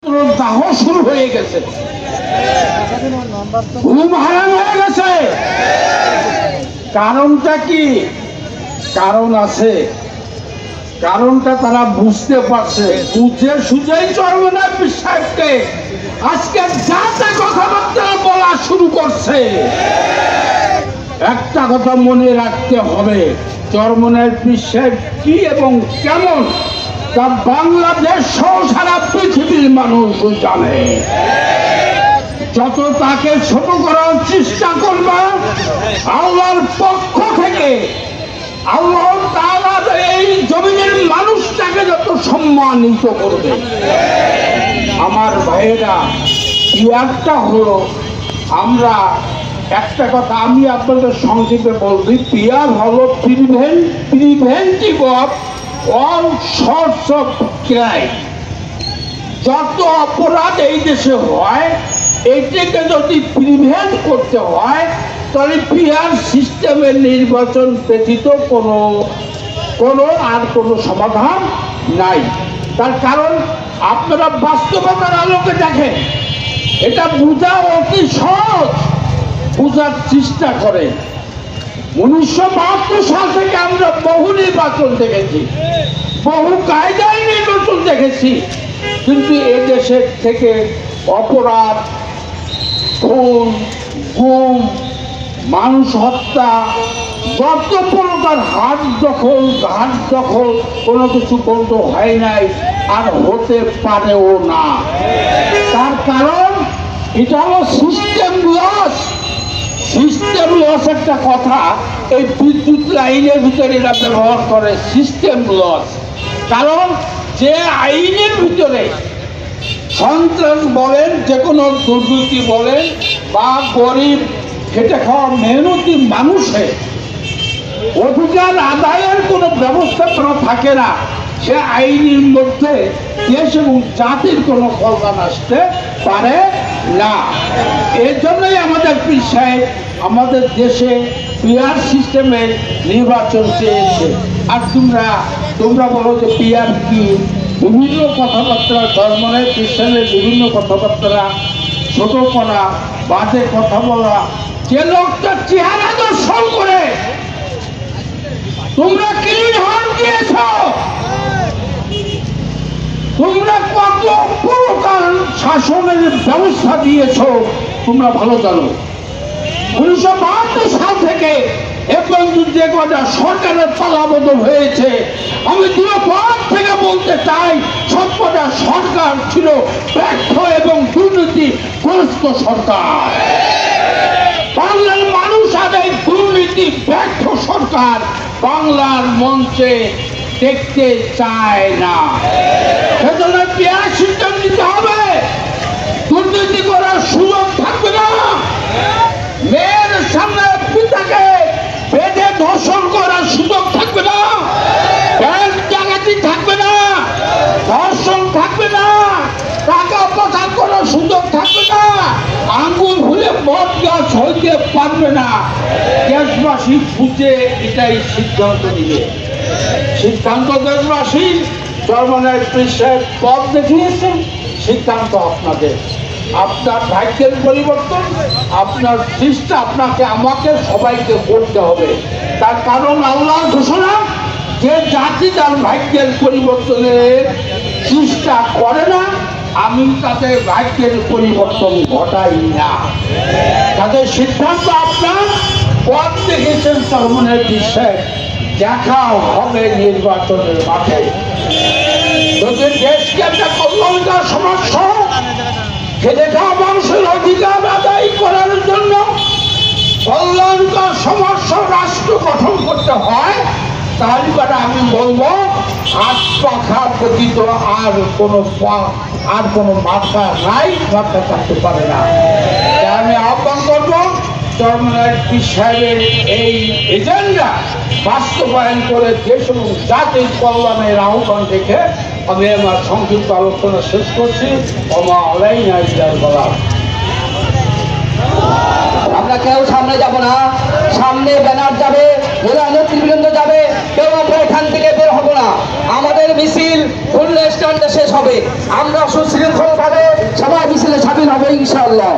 দাহ শুরু হয়ে গেছে, ঘুম হারাম হয়ে গেছে। কারণটা কি? কারণ আছে, কারণটা তারা বুঝতে পারছে। বুঝে সুঝেই চরমনায় পীর সাহেবকে আজকে যাতে কথাবার্তা বলা শুরু করছে। একটা কথা মনে রাখতে হবে, চরমনায় পীর সাহেব কি এবং কেমন তা বাংলাদেশ সহ সারা পৃথিবীর মানুষ জানে। যত তাকে ছোট করার চেষ্টা করবে, আল্লাহর পক্ষ থেকে আল্লাহ তাআলা এই জমিনের মানুষটাকে যত সম্মানিত করবে। আমার ভাইয়েরা, একটা হলো, আমরা একটা কথা আমি আপনাদের সংক্ষেপে বলছি, পিয়ার হলো preventive of all sorts of crime. যত অপরাধ এই দেশে হয়, এটাকে যদি প্রিভেন্ট করতে হয় তাহলে পিয়ার সিস্টেমের নির্বাচন ব্যতীত কোনো সমাধান নাই। তার কারণ আপনারা বাস্তবতার আলোকে দেখেন, এটা বোঝা অতি সহজ, বোঝার চেষ্টা করে। 1972 সাল থেকে আমরা বহু নির্বাচন দেখেছি, বহু কায়দায় নির্বাচন দেখেছি, কিন্তু এদেশের থেকে অপরাধ, খুন, গুম, মানুষ হত্যা, যত প্রকার হাত দখল, ঘাট দখল, কোনো কিছু বলতে হয় নাই, আর হতে পারেও না। তার কারণ এটা হলো সিস্টেম লস। সিস্টেম লস একটা কথা এই বিদ্যুৎ লাইনের ভিতরে এরা ব্যবহার করে, সিস্টেম লস। কারণ যে আইনের ভিতরে সন্ত্রাস বলেন, যে কোনো দুর্নীতি বলেন, বা গরিব খেটে খাওয়া মেহনতি মানুষের অধিকার আদায়ের কোনো ব্যবস্থা থাকে না, সে আইনের মধ্যে দেশ এবং জাতির কোনো কল্যাণ আসতে পারে না। এর জন্যই আমাদের পীর সাহেব আমাদের দেশে পিয়ার সিস্টেমের নির্বাচন চেয়েছে। আর তোমরা বলো যে পিয়ার কি? বিভিন্ন কথাবার্তা, চরমনায় পীর সাহেবের বিভিন্ন কথাবার্তা, ছোট করা, বাজে কথা বলা, যে লোকটা চেহারা দর্শন করে তোমরা ক্লিন হার্ট দিয়েছ, তোমরা কত প্রকার শাসনের ব্যবস্থা দিয়েছ তোমরা ভালো জানো। 1972 সাল থেকে এখন যে কটা সরকারের পালাবদল হয়েছে, আমি দূরপাত থেকে বলতে চাই সবকটা সরকার ছিল ব্যর্থ এবং দুর্নীতিগ্রস্ত সরকার। বাংলার মানুষ আর এই দুর্নীতি ব্যর্থ সরকার বাংলার মঞ্চে দেখতে চায় না। সেজন্য পিয়ার সিস্টেম নিতে হবে, দুর্নীতি করার সুযোগ থাকবে না। মেয়ের সামনে পিতাকে বেঁধে ধর্ষণ করার সুযোগ থাকবে না, ব্যাংক ডাকাতি থাকবে না, ধর্ষণ থাকবে না, টাকা পাচার করার সুযোগ থাকবে না, আঙ্গুল ভুলে বট গাছ হইতে পারবে না। দেশবাসী বুঝে এটাই সিদ্ধান্ত নিবে। সিদ্ধান্ত দেশবাসী, চরমনায় পীর সাহেব পথ দেখিয়েছেন, সিদ্ধান্ত আপনাদের। আপনার ভাগ্যের পরিবর্তন, আপনার চেষ্টা আপনাকে আমাকে সবাইকে করতে হবে। তার কারণ আল্লাহর ঘোষণা, যে জাতি তার ভাগ্যের পরিবর্তনের চেষ্টা করে না, আমি তাদের ভাগ্যের পরিবর্তন ঘটাই না। তাদের সিদ্ধান্ত আপনার পথ দেখেছেন চরমনায় পীর সাহেব, দেখা হবে নির্বাচনের মাঠে। যদি দেশকে একটা কল্যাণকর সমস্যা, খেটে খাওয়া মানুষের অধিকার আদায় করার জন্য কল্যাণকর সমস্যা রাষ্ট্র গঠন করতে হয়, তাহলে আমি বলবো হাত পাখা ব্যতীত আর কোনো মাথা নাই, মাথা থাকতে পারে না। আমি আহ্বান করবো চরমনায় পীর সাহেবের এই এজেন্ডা বাস্তবায়ন করে দেশ এবং জাতির কল্যাণের আহ্বান দেখে আমি আমার সংক্ষিপ্ত আলোচনা শেষ করছি। আমরা কেউ সামনে যাব না, সামনে ব্যানার যাবে, নেতৃবৃন্দ যাবে, কেউ আমরা এখান থেকে বের হব না। আমাদের মিছিল খুলনা স্ট্যান্ডে শেষ হবে। আমরা সুশৃঙ্খলভাবে ইনশাআল্লাহ।